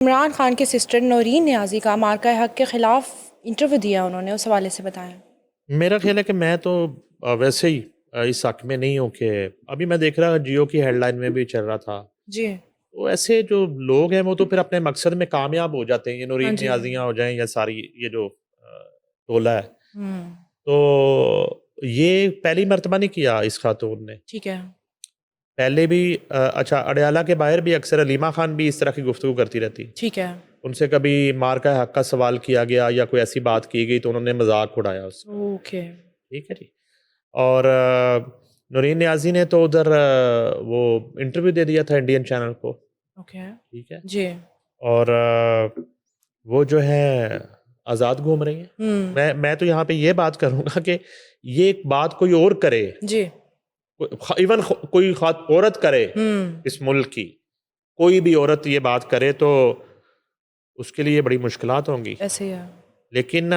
इमरान खान के सिस्टर नौरीन नियाज़ी का मार्का हक के ख़िलाफ़ इंटरव्यू दिया उन्होंने, उस हवाले से बताएं। मेरा ख्याल है कि मैं तो वैसे ही इस हक में नहीं हूँ कि अभी मैं देख रहा जियो की हेडलाइन में भी चल रहा था। जी। तो ऐसे जो लोग हैं वो तो फिर अपने मकसद में कामयाब हो जाते हैं, ये हाँ नूरीन जी। नियाज़ियाँ हो जाएं या सारी ये जो टोला है। हुँ। तो ये पहली मर्तबा नहीं किया इस खातून ने, ठीक है। पहले भी अच्छा अडयाला के बाहर भी अक्सर अलीमा खान भी इस तरह की गुफ्तगू करती रहती। ठीक है। उनसे कभी मार्का हक का सवाल किया गया या कोई ऐसी बात की गई तो उन्होंने मजाक उड़ाया उसका। ओके। ठीक है जी। और नूरीन नियाज़ी ने तो उधर वो इंटरव्यू दे दिया था इंडियन चैनल को। ओके। ठीक है। जी। और वो जो है आज़ाद घूम रही हैं। हुँ। मैं तो यहाँ पे ये बात करूँगा कि ये एक बात कोई और करे, जी। इवन कोई औरत करे हुँ। इस मुल्क की, कोई भी औरत ये बात करे तो उसके लिए बड़ी मुश्किलात होंगी। ऐसे ही है। लेकिन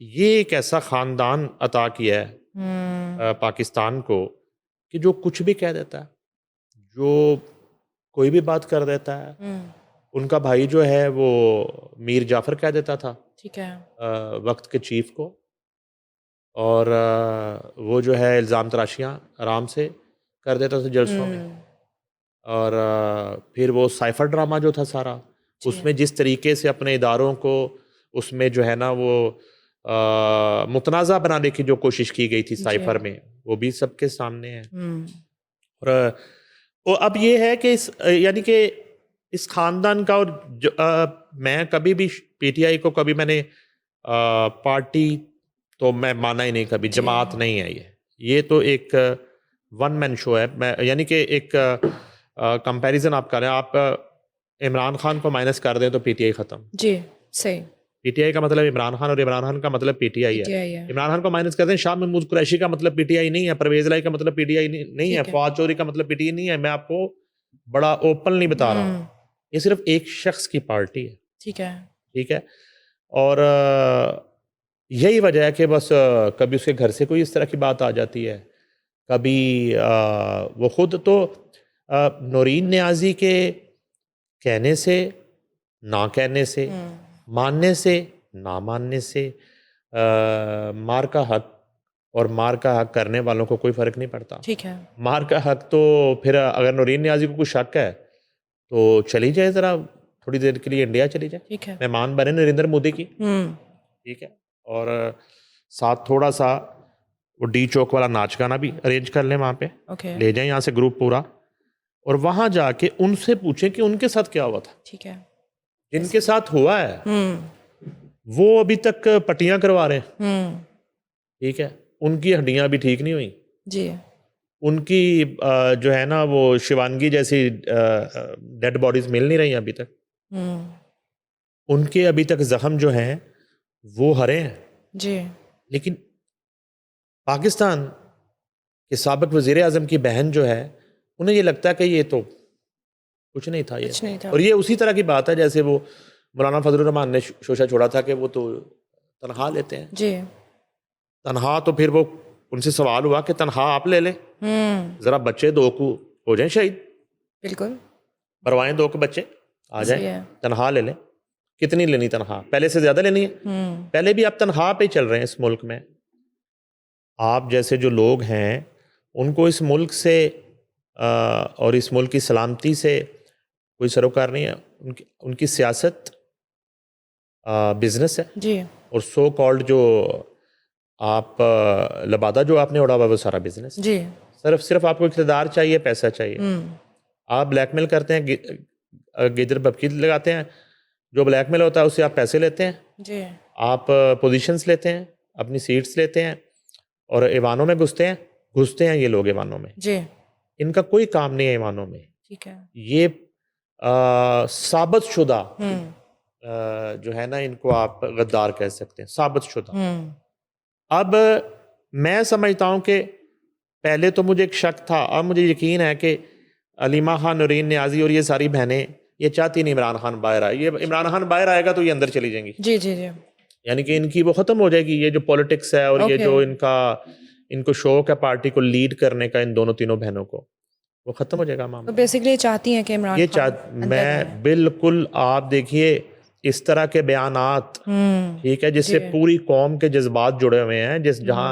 ये एक ऐसा ख़ानदान अता किया है हुँ। पाकिस्तान को कि जो कुछ भी कह देता है, जो कोई भी बात कर देता है। हुँ। उनका भाई जो है वो मीर जाफ़र कह देता था ठीक है। वक्त के चीफ को। और वो जो है इल्ज़ाम तराशियाँ आराम से कर देता था जलसों में। हुँ। और फिर वो साइफ़र ड्रामा जो था सारा, जी। उसमें जिस तरीके से अपने इदारों को उसमें जो है ना वो मुतनाज़ा बनाने की जो कोशिश की गई थी जी। साइफ़र में, वो भी सबके सामने है। हुँ। और अब ये है कि इस यानी कि इस ख़ानदान का और मैं कभी भी पीटीआई को कभी मैंने पार्टी तो मैं माना ही नहीं कभी, जी। जमात नहीं है ये। ये तो एक वन मैन शो है। मैं यानी कि एक कंपैरिज़न आप कर रहे हैं, आप इमरान खान को माइनस कर दें तो पीटीआई ख़त्म। जी। सही। पीटीआई का मतलब इमरान खान और इमरान खान का मतलब पीटीआई है। पीटीआई है। इमरान खान को माइनस कर दें, शाह महमूद कुरैशी का मतलब पीटीआई नहीं है, परवेज़ इलाही का मतलब पीटीआई नहीं है, ठीक है। फवाद चौधरी का मतलब पीटीआई नहीं है। मैं आपको बड़ा ओपनली बता रहा हूँ। हुँ। ये सिर्फ़ एक शख़्स की पार्टी है, ठीक है। ठीक है? और यही वजह है कि बस कभी उसके घर से कोई इस तरह की बात आ जाती है, कभी वो खुद तो नौरीन नियाज़ी के कहने से, ना कहने से, हुँ। मानने से, ना मानने से मार का हक और मार का हक करने वालों को कोई फ़र्क नहीं पड़ता। ठीक है। मार का हक तो फिर अगर नौरीन नियाज़ी को कुछ शक है, तो चली जाए ज़रा थोड़ी देर के लिए इंडिया चली जाए। ठीक है। मेहमान बने नरेंद्र मोदी की, हुँ। ठीक है? और साथ थोड़ा-सा वो डी चौक वाला नाच गाना भी अरेंज कर लें वहाँ पे। ओके। ले जाएँ यहाँ से ग्रुप पूरा और वहाँ जाके उनसे पूछें कि उनके साथ क्या हुआ था? ठीक है। जिनके साथ हुआ है, हुँ। वो अभी तक पट्टियाँ करवा रहे हैं, हुँ। ठीक है? उनकी हड्डियाँ अभी ठीक नहीं हुई। जी। उनकी जो है ना वो शिवांगी जैसी डेड बॉडीज़ मिल नहीं रही अभी तक। हुँ। उनके अभी तक ज़ख्म जो हैं, वो हरे हैं। जी। लेकिन पाकिस्तान के साबिक़ वज़ीर-ए-आज़म की बहन जो है, उन्हें ये लगता है कि ये तो कुछ नहीं था ये। कुछ नहीं था। और ये उसी तरह की बात है जैसे वो मौलाना फजलुर रहमान ने शोशा छोड़ा था कि वो तो तनख़्वाह लेते हैं। जी। तनख़्वाह तो फिर वो उनसे सवाल हुआ कि तनख़्वाह आप ले लें, हुँ। ज़रा बच्चे 2 को हो जाएँ शहीद, बिल्कुल। मरवाएँ 2 के बच्चे आ जाएँ, सही है। तनख़्वाह ले लें। कितनी लेनी तनख़्वाह? पहले से ज़्यादा लेनी है? हुँ। पहले भी आप तनख़्वाह पे ही चल रहे हैं इस मुल्क में। आप जैसे जो लोग हैं, उनको इस मुल्क से और इस मुल्क की सलामती से कोई सरोकार नहीं है। उनकी उनकी सियासत बिज़नेस है। जी। और सो कॉल्ड जो आप लबादा जो आपने उड़ा हुआ है वो सारा बिज़नेस है। जी। सिर्फ़ आपको इक़्तिदार चाहिए, पैसा चाहिए। हुँ। आप ब्लैकमेल करते हैं, गिदर बबकीत लगाते हैं। जो ब्लैकमेल होता है उससे आप पैसे लेते हैं। जी। आप पोज़ीशंस लेते हैं, अपनी सीट्स लेते हैं और ऐवानों में घुसते हैं ये लोग ऐवानों में। जी। इनका कोई काम नहीं है ऐवानों में। ठीक है। ये साबित शुदा हुँ। जो है ना इनको आप गद्दार कह सकते हैं, साबित शुदा। हुँ। अब मैं समझता हूँ कि पहले तो मुझे एक शक था, अब मुझे यकीन है कि अलीमा खान, नूरीन नियाज़ी और ये सारी बहनें ये चाहती नहीं इमरान खान बाहर आए। ये इमरान खान बाहर आएगा तो ये अंदर चली जाएंगी। जी, जी, जी। यानी कि इनकी वो ख़त्म हो जाएगी, ये जो पॉलिटिक्स है और ये ओके। जो इनको शौक है पार्टी को लीड करने का इन दोनों तीनों बहनों को, वो ख़त्म हो जाएगा तो मामला। बेसिकली चाहती हैं कि इमरान ये खान अंदर मैं रहें। बिल्कुल, आप देखिए इस तरह के बयानात, ठीक है, जिससे जी। पूरी कौम के जज्बात जुड़े हुए हैं, जहाँ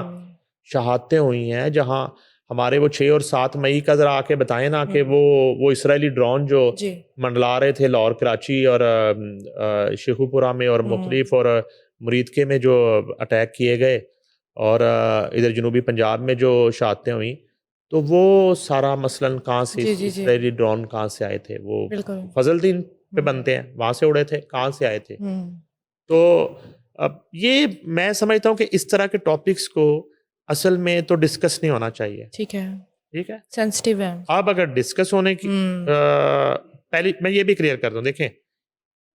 शहादतें हुई हैं, जहाँ हमारे वो 6 और 7 मई का ज़रा आके बताएं ना कि वो इसराइली ड्रोन जो जी। मंडला रहे थे लाहौर, कराची और शेखुपुरा में और मुख्तलिफ और मुरीदके में जो अटैक किए गए, और इधर जनूबी पंजाब में जो शहादतें हुई, तो वो सारा मसलन कहाँ से, जी, जी, जी। इसराइली ड्रोन कहाँ से आए थे? वो बिल्कुल। फजलदीन पे बनते हैं, वहाँ से उड़े थे, कहाँ से आए थे? तो अब ये मैं समझता हूँ कि इस तरह के टॉपिक्स को असल में तो डिस्कस नहीं होना चाहिए, ठीक है। ठीक है? सेंसिटिव है। अब अगर डिस्कस होने की पहली मैं ये भी क्लियर कर दूं, देखें,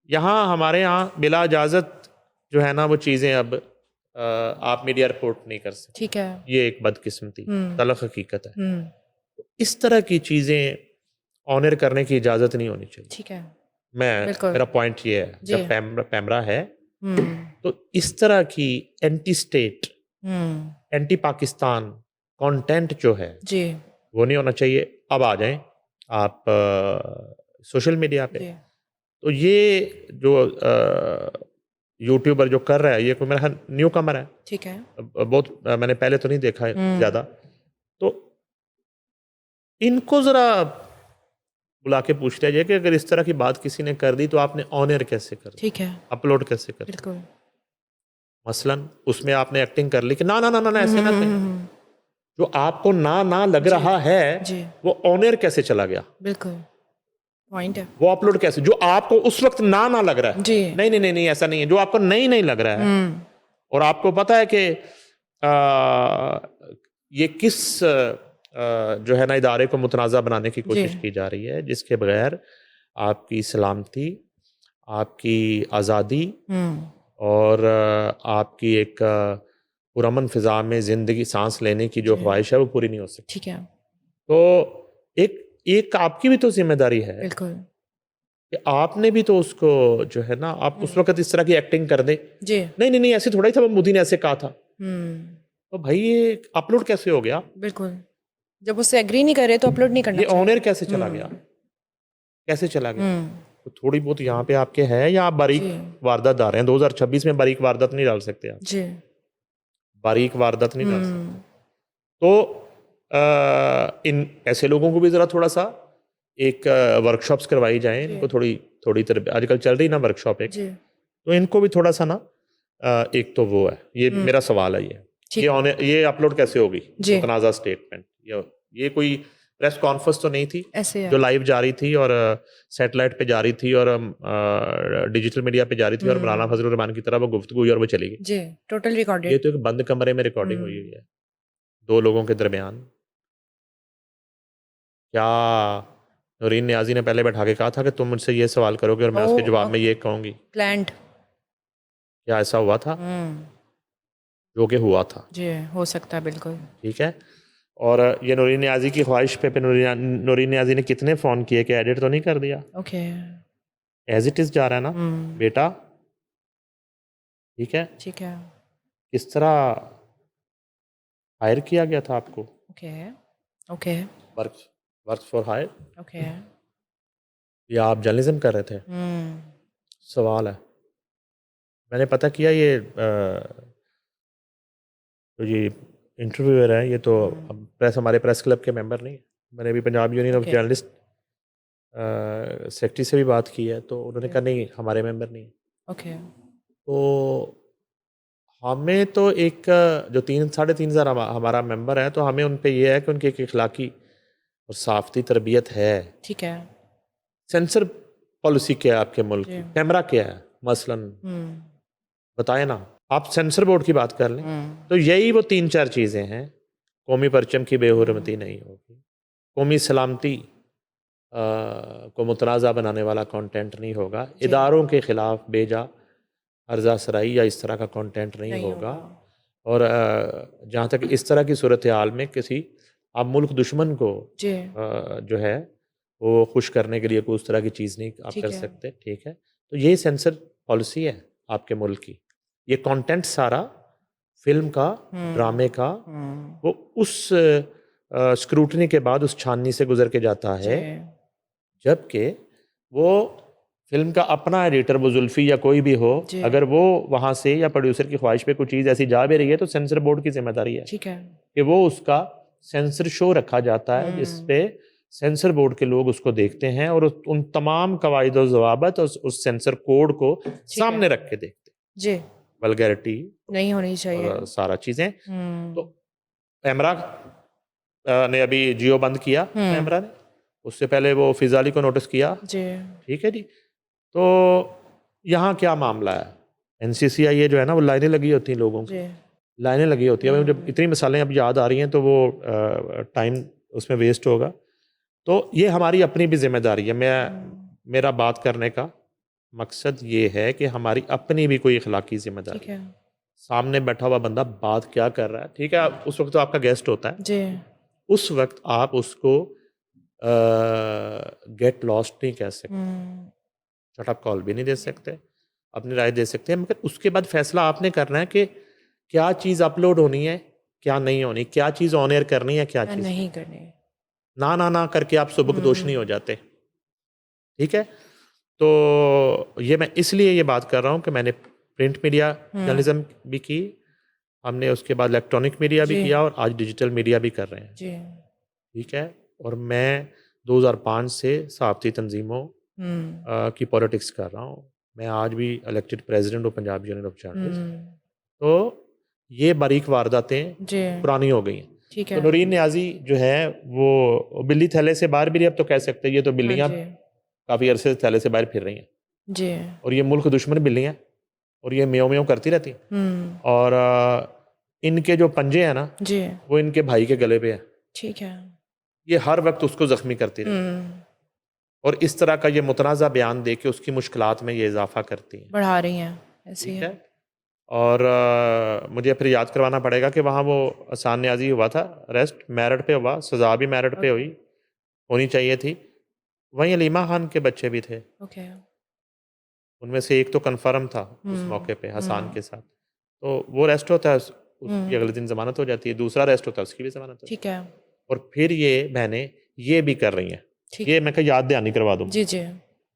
यहाँ हमारे यहाँ बिला इजाज़त जो है ना वो चीज़ें अब आप मीडिया रिपोर्ट नहीं कर सकते। ठीक है। ये एक बदकिस्मती तलख हकीकत है। हम्म। इस तरह की चीज़ें ऑनर करने की इजाज़त नहीं होनी चाहिए। ठीक है। मेरा बिल्कुल। पॉइंट ये है, जी। जब पैमरा है हम्म। तो इस तरह की एंटी स्टेट, हम्म। एंटी पाकिस्तान कंटेंट जो है जी। वो नहीं होना चाहिए। अब आ जाएं आप सोशल मीडिया पे, जी। तो ये जो यूट्यूबर जो कर रहा है, ये कोई मेरा न्यू कमर है, ठीक है। बहुत मैंने पहले तो नहीं देखा है ज़्यादा, तो इनको ज़रा बुला के पूछ लिया जाए कि अगर इस तरह की बात किसी ने कर दी तो आपने ऑनर कैसे कर दी, ठीक है। अपलोड कैसे कर दी? बिल्कुल। मसलन उसमें आपने एक्टिंग कर ली कि ना ना ना ना ना, ऐसे ना करें, जो आपको ना लग रहा है जी। वो ऑनर कैसे चला गया? बिल्कुल पॉइंट है। वो अपलोड कैसे, जो आपको उस वक्त ना लग रहा है, जी। नहीं नहीं नहीं नहीं ऐसा नहीं है, जो आपको नहीं लग रहा है और आपको पता है कि ये किस जो है ना इदारे को मुतनाज़ा बनाने की कोशिश की जा रही है, जिसके बगैर आपकी सलामती, आपकी आज़ादी और आपकी एक पुरअमन फ़िज़ा में ज़िंदगी सांस लेने की जो ख्वाहिश है वो पूरी नहीं हो सकती। ठीक है। तो एक आपकी भी तो जिम्मेदारी है बिल्कुल। कि आपने भी तो उसको जो है ना, आप उस वक्त इस तरह की एक्टिंग कर दे, जी। नहीं ऐसे थोड़ा ही था, मोदी ने ऐसे कहा था, तो भाई ये अपलोड कैसे हो गया? बिल्कुल, जब उससे एग्री नहीं कर रहे तो अपलोड नहीं करना ये चाहिए। ऑनर कैसे चला गया? कैसे चला गया? तो थोड़ी बहुत यहाँ पे आपके है, या आप बारीक वारदात डाल रहे हैं? 2026 में बारीक वारदात नहीं डाल सकते आप, जी। बारीक वारदात नहीं डाल सकते। तो इन ऐसे लोगों को भी ज़रा थोड़ा सा एक वर्कशॉप्स करवाई जाए, इनको थोड़ी तरह आजकल चल रही ना वर्कशॉप एक, तो इनको भी थोड़ा सा ना एक तो वो है, ये मेरा सवाल है, ये अपलोड कैसे होगी मुतनाज़ा स्टेटमेंट? ये कोई प्रेस कॉन्फ्रेंस तो नहीं थी ऐसे जो लाइव जा रही थी और सैटेलाइट पे जा रही थी और डिजिटल मीडिया पे जा रही थी और मौलाना फजलुर रहमान की तरह वो गुफ्तगू हुई और वो चली गई। जी, टोटल रिकॉर्डेड। ये तो एक बंद कमरे में रिकॉर्डिंग हुई है 2 लोगों के दरमियान। क्या नूरीन नियाज़ी ने पहले बैठा के कहा था कि तुम मुझसे ये सवाल करोगे और मैं उसके जवाब में ये कहूँगी? प्लान्ड। क्या ऐसा हुआ था? जो कि हुआ था। जी, हो सकता है बिल्कुल। ठीक है। और ये नूरीन नियाज़ी की ख्वाहिश पे नूरीन नियाज़ी ने कितने फ़ोन किए कि एडिट तो नहीं कर दिया? ओके। एज इट इज़ जा रहा है ना बेटा, ठीक है? ठीक है। किस तरह हायर किया गया था आपको? Okay. Okay. Work for hire, okay. या आप जर्नलिज्म कर रहे थे? सवाल है। मैंने पता किया, ये तो ये इंटरव्यूअर है, ये तो अब हमारे प्रेस क्लब के मेंबर नहीं है। मैंने अभी Punjab union of journalist secretary से भी बात की है, तो उन्होंने कहा नहीं हमारे मेंबर नहीं। ओके। तो हमें तो एक जो 3,500 हमारा मेंबर है, तो हमें उन पे ये है कि उनकी एक इखलाकी और साफ़ती तरबियत है। ठीक है। सेंसर पॉलिसी क्या है आपके मुल्क की? कैमरा क्या है मसलन? बताए ना। आप सेंसर बोर्ड की बात कर लें तो यही वो 3-4 चीज़ें हैं। कौमी परचम की बेहुरमती नहीं होगी, कौमी सलामती को मुतनाज़ा बनाने वाला कंटेंट नहीं होगा, इदारों के ख़िलाफ़ बेजा अर्जा सराई या इस तरह का कंटेंट नहीं होगा, और जहाँ तक इस तरह की सूरत हाल में किसी आप मुल्क दुश्मन को जो है वो खुश करने के लिए कोई उस तरह की चीज़ नहीं आप कर सकते। ठीक है, तो यही सेंसर पॉलिसी है आपके मुल्क की। ये कंटेंट सारा फिल्म का, ड्रामे का, वो उस स्क्रूटनी के बाद उस छाननी से गुजर के जाता है, जी जबकि वो फिल्म का अपना एडिटर, वो जुल्फी या कोई भी हो, जी अगर वो वहाँ से या प्रोड्यूसर की ख्वाहिश पे कोई चीज़ ऐसी जा भी रही है तो सेंसर बोर्ड की जिम्मेदारी है ठीक है कि वो उसका सेंसर शो रखा जाता है जिस पे सेंसर बोर्ड के लोग उसको देखते हैं और उन तमाम कवायद और ज़वाबत और उस सेंसर कोड को सामने रख के देखते हैं। जी वल्गैरिटी नहीं होनी चाहिए और सारा चीज़ें। तो एमरा ने अभी जियो बंद किया, एमरा ने, उससे पहले वो फिजाली को नोटिस किया, जी ठीक है जी। तो यहाँ क्या मामला है, एनसीसीआई जो है ना, वो लाइनें लगी होती हैं लोगों की, जी लाइनें लगी होती है। जब इतनी मिसालें अब याद आ रही हैं तो वो टाइम उसमें वेस्ट होगा। तो ये हमारी अपनी भी जिम्मेदारी है। मेरा बात करने का मकसद ये है कि हमारी अपनी भी कोई इखलाकी जिम्मेदारी ठीक है सामने बैठा हुआ बंदा बात क्या कर रहा है, ठीक है, उस वक्त तो आपका गेस्ट होता है, जी उस वक्त आप उसको गेट लॉस्ट नहीं कह सकते, शटअप कॉल भी नहीं दे सकते, अपनी राय दे सकते हैं, मगर उसके बाद फैसला आपने करना है कि क्या चीज़ अपलोड होनी है, क्या नहीं होनी, क्या चीज़ ऑन एयर करनी है, क्या चीज़ नहीं करनी ना ना ना करके आप सुबकदोश नहीं हो जाते, ठीक है। तो ये मैं इसलिए ये बात कर रहा हूँ कि मैंने प्रिंट मीडिया जर्नलिज्म भी की, हमने उसके बाद इलेक्ट्रॉनिक मीडिया भी जी किया और आज डिजिटल मीडिया भी कर रहे हैं, जी ठीक है। और मैं 2005 से सहाफ़ती तंजीमों की पॉलिटिक्स कर रहा हूँ। मैं आज भी इलेक्टेड प्रेसिडेंट हूँ पंजाब यूनियन ऑफ जर्नलिस्ट। तो ये बारीक वारदातें जी पुरानी हो गई हैं। ठीक तो है नूरीन न्याजी जो है वो बिल्ली थैले से बाहर भी नहीं, अब तो कह सकते हैं, ये तो हाँ बिल्लियाँ जी काफ़ी अरसे से थैले से बाहर फिर रही हैं जी और ये मुल्क दुश्मन बिल्लियाँ और ये म्याऊं म्याऊं करती रहती हैं और इनके जो पंजे हैं ना जी वो इनके भाई के गले पे है, ठीक है ये हर वक्त उसको ज़ख्मी करती रहती है और इस तरह का ये मुतनाज़ा बयान दे के उसकी मुश्किलात में ये इजाफा करती हैं, बढ़ा रही हैं ऐसी ठीक है है। और मुझे फिर याद करवाना पड़ेगा कि वहाँ वो हसान न्याजी हुआ था, अरेस्ट मेरिट पे हुआ, सज़ा भी मेरिट पे हुई, होनी चाहिए थी। वहीं अलीमा खान के बच्चे भी थे, ओके उनमें से एक तो कन्फर्म था उस मौके पे हसान के साथ, तो वो अरेस्ट होता है, उसकी अगले दिन ज़मानत हो जाती है, दूसरा अरेस्ट होता है, उसकी भी ज़मानत हो जाती ठीक है है। और फिर ये बहनें ये भी कर रही हैं, ठीक ये मैं कहा याद दहानी करवा दूँ। जी जी